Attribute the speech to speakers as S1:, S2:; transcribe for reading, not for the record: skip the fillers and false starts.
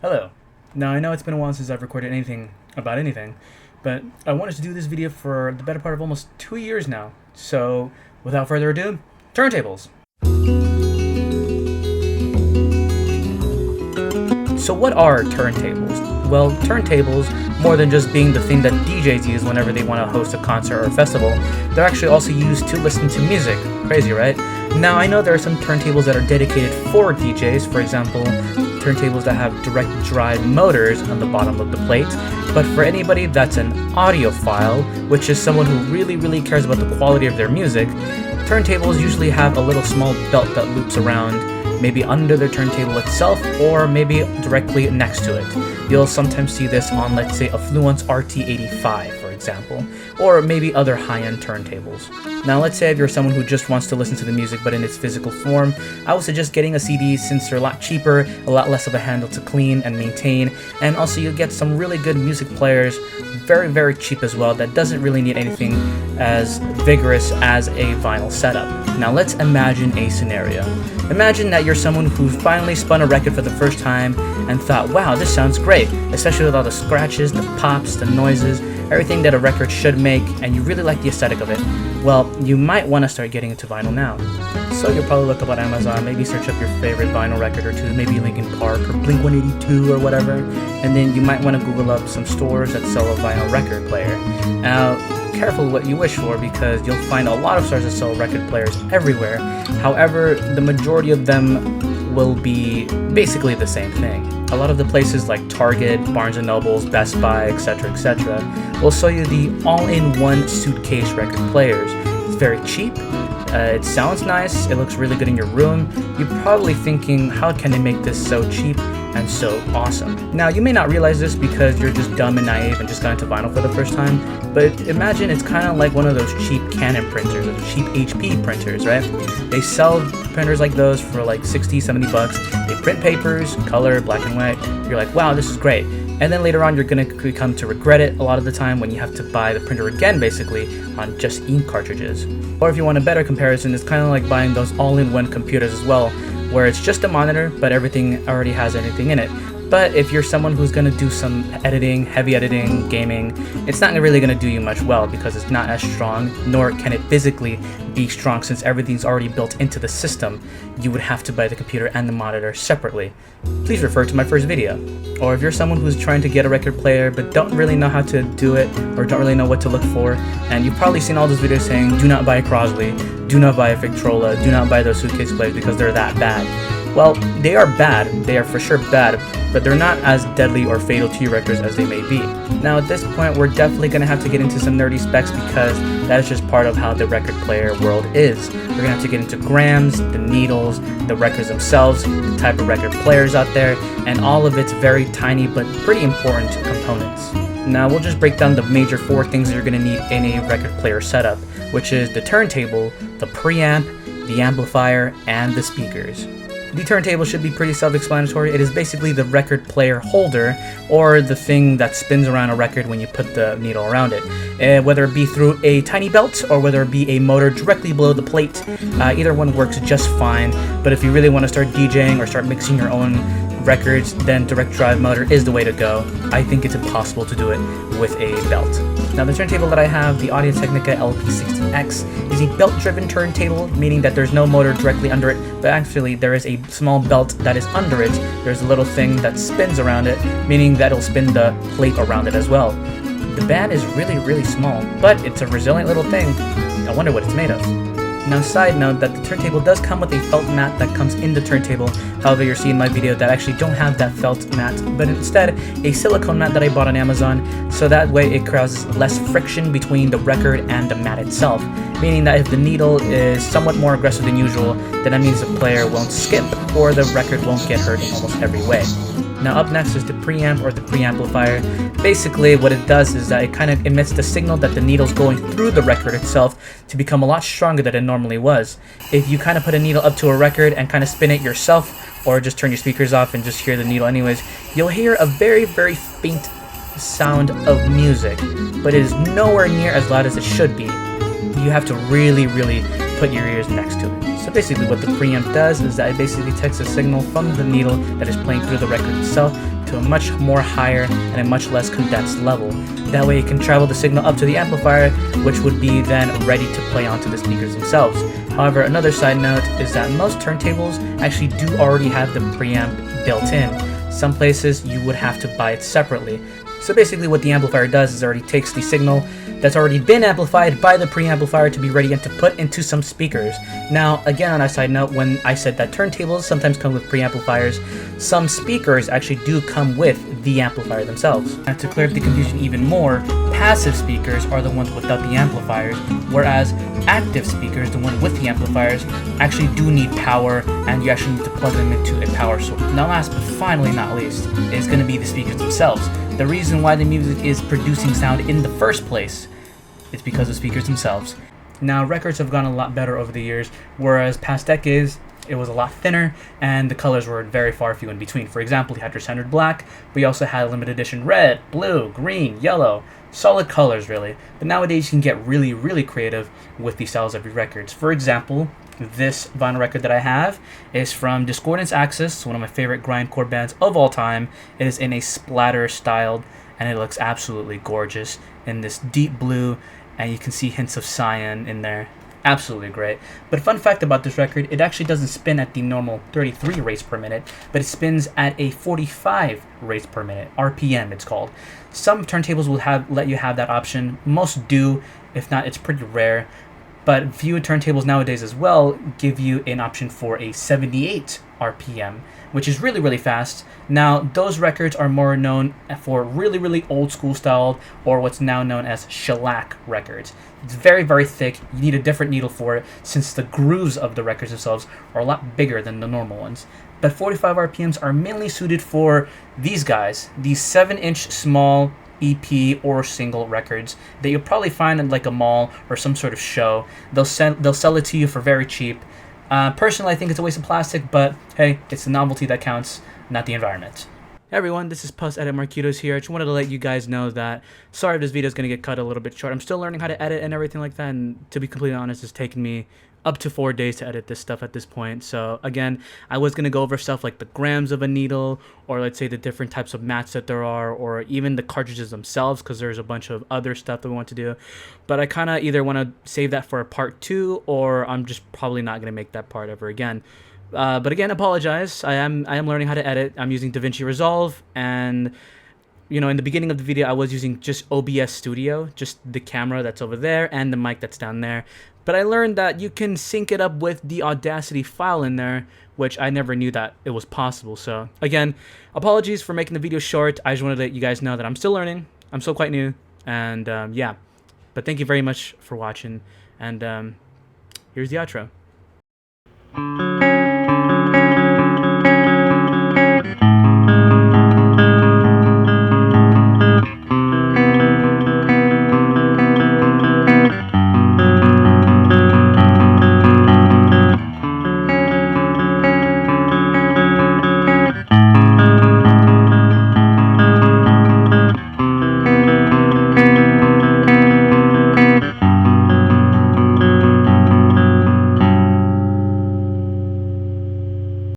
S1: Hello. Now I know it's been a while since I've recorded anything about anything, but I wanted to do this video for the better part of almost 2 years now. So, without further ado, Turntables. So what are turntables? Well, turntables, more than just being the thing that DJs use whenever they want to host a concert or a festival, they're actually also used to listen to music. Crazy, right? Now, I know there are some turntables that are dedicated for DJs, for example, turntables that have direct drive motors on the bottom of the plate, but for anybody that's an audiophile, which is someone who really cares about the quality of their music, turntables usually have a little small belt that loops around, maybe under the turntable itself or maybe directly next to it. You'll sometimes see this on, let's say, a Fluence RT85, for example, or maybe other high-end turntables. Now, let's say if you're someone who just wants to listen to the music but in its physical form, I would suggest getting a CD since they're a lot cheaper, a lot less of a handle to clean and maintain, and also you'll get some really good music players, very cheap as well, that doesn't really need anything as vigorous as a vinyl setup. Now let's imagine a scenario. Imagine that you're someone who finally spun a record for the first time and thought, wow, this sounds great, especially with all the scratches, the pops, the noises, everything that a record should make, and you really like the aesthetic of it. Well, you might want to start getting into vinyl now. So you'll probably look up on Amazon, maybe search up your favorite vinyl record or two, maybe Linkin Park or Blink-182 or whatever, and then you might want to Google up some stores that sell a vinyl record player. Now, careful what you wish for, because you'll find a lot of stores that sell record players everywhere. However, the majority of them will be basically the same thing. A lot of the places like Target, Barnes & Nobles, Best Buy, etc., will sell you the all-in-one suitcase record players. It's very cheap, it sounds nice, it looks really good in your room. You're probably thinking, how can they make this so cheap and so awesome? Now, you may not realize this because you're just dumb and naive and just got into vinyl for the first time, but imagine it's kind of like one of those cheap Canon printers or the cheap HP printers, right? They sell printers like those for like 60, 70 bucks. They print papers, color, black and white. You're like, wow, this is great. And then later on, you're going to come to regret it a lot of the time when you have to buy the printer again, basically, on just ink cartridges. Or if you want a better comparison, it's kind of like buying those all-in-one computers as well, where it's just a monitor, but everything already has everything in it. But if you're someone who's going to do some editing, heavy editing, gaming, it's not really going to do you much well because it's not as strong, nor can it physically be strong since everything's already built into the system. You would have to buy the computer and the monitor separately. Please refer to my first video. Or if you're someone who's trying to get a record player but don't really know how to do it or don't really know what to look for, and you've probably seen all those videos saying, do not buy a Crosley, do not buy a Victrola, do not buy those suitcase players because they're that bad. Well, they are bad, they are for sure bad, but they're not as deadly or fatal to your records as they may be. Now at this point, we're definitely going to have to get into some nerdy specs because that is just part of how the record player world is. We're going to have to get into grams, the needles, the records themselves, the type of record players out there, and all of its very tiny but pretty important components. Now we'll just break down the major 4 things that you're going to need in a record player setup, which is the turntable, the preamp, the amplifier, and the speakers. The turntable should be pretty self-explanatory. It is basically the record player holder, or the thing that spins around a record when you put the needle around it. Whether it be through a tiny belt or whether it be a motor directly below the plate, either one works just fine. But if you really want to start DJing or start mixing your own records, then direct drive motor is the way to go. I think it's impossible to do it with a belt. Now the turntable that I have, the Audio-Technica LP60X, is a belt-driven turntable, meaning that there's no motor directly under it, but actually there is a small belt that is under it. There's a little thing that spins around it, meaning that it'll spin the plate around it as well. The band is really small, but it's a resilient little thing. I wonder what it's made of. Now, side note that the turntable does come with a felt mat that comes in the turntable. However, you're seeing my video that actually don't have that felt mat, but instead a silicone mat that I bought on Amazon, so that way it causes less friction between the record and the mat itself, meaning that if the needle is somewhat more aggressive than usual, then that means the player won't skip or the record won't get hurt in almost every way. Now up next is the preamp or the preamplifier. Basically what it does is that it kind of emits the signal that the needle's going through the record itself to become a lot stronger than it normally was. If you kind of put a needle up to a record and kind of spin it yourself, or just turn your speakers off and just hear the needle anyways, you'll hear a very faint sound of music, but it is nowhere near as loud as it should be. You have to really put your ears next to it. So basically what the preamp does is that it basically takes a signal from the needle that is playing through the record itself, to a much more higher and a much less condensed level. That way it can travel the signal up to the amplifier, which would be then ready to play onto the speakers themselves. However, another side note is that most turntables actually do already have the preamp built in. Some places you would have to buy it separately. So basically what the amplifier does is already takes the signal that's already been amplified by the preamplifier to be ready and to put into some speakers. Now, again, on a side note, when I said that turntables sometimes come with preamplifiers, some speakers actually do come with the amplifier themselves. And to clear up the confusion even more, passive speakers are the ones without the amplifiers, whereas active speakers, the one with the amplifiers, actually do need power, and you actually need to plug them into a power source. Now last but finally not least is going to be the speakers themselves. The reason why the music is producing sound in the first place is because of speakers themselves. Now, records have gotten a lot better over the years, whereas past decades, it was a lot thinner, and the colors were very far few in between. For example, you had your standard black, but you also had limited edition red, blue, green, yellow, solid colors really. But nowadays you can get really, really creative with the styles of your records. For example, this vinyl record that I have is from Discordance Axis, one of my favorite grindcore bands of all time. It is in a splatter styled, and it looks absolutely gorgeous in this deep blue, and you can see hints of cyan in there. Absolutely great. But fun fact about this record, it actually doesn't spin at the normal 33 rates per minute, but it spins at a 45 rates per minute, RPM it's called. Some turntables will let you have that option. Most do. If not, it's pretty rare. But few turntables nowadays as well give you an option for a 78 RPM, which is really, really fast. Now, those records are more known for really, really old school styled, or what's now known as shellac records. It's very, very thick. You need a different needle for it, since the grooves of the records themselves are a lot bigger than the normal ones. But 45 RPMs are mainly suited for these guys, these 7-inch small EP or single records that you'll probably find in like a mall or some sort of show. They'll sell it to you for very cheap. Personally, I think it's a waste of plastic, but hey, it's the novelty that counts, not the environment. Hey everyone, this is Puss Edit Marquitos here. I just wanted to let you guys know that, sorry if this video is going to get cut a little bit short. I'm still learning how to edit and everything like that, and to be completely honest, it's taken me up to 4 days to edit this stuff at this point. So again, I was going to go over stuff like the grams of a needle, or let's say the different types of mats that there are, or even the cartridges themselves, because there's a bunch of other stuff that we want to do. But I kind of either want to save that for a part 2, or I'm just probably not going to make that part ever again. But again, apologize. I am learning how to edit. I'm using DaVinci Resolve, and you know, in the beginning of the video, I was using just OBS Studio, just the camera that's over there and the mic that's down there. But I learned that you can sync it up with the Audacity file in there, which I never knew that it was possible. So again, apologies for making the video short. I just wanted to let you guys know that I'm still learning. I'm still quite new, and yeah. But thank you very much for watching, and here's the outro.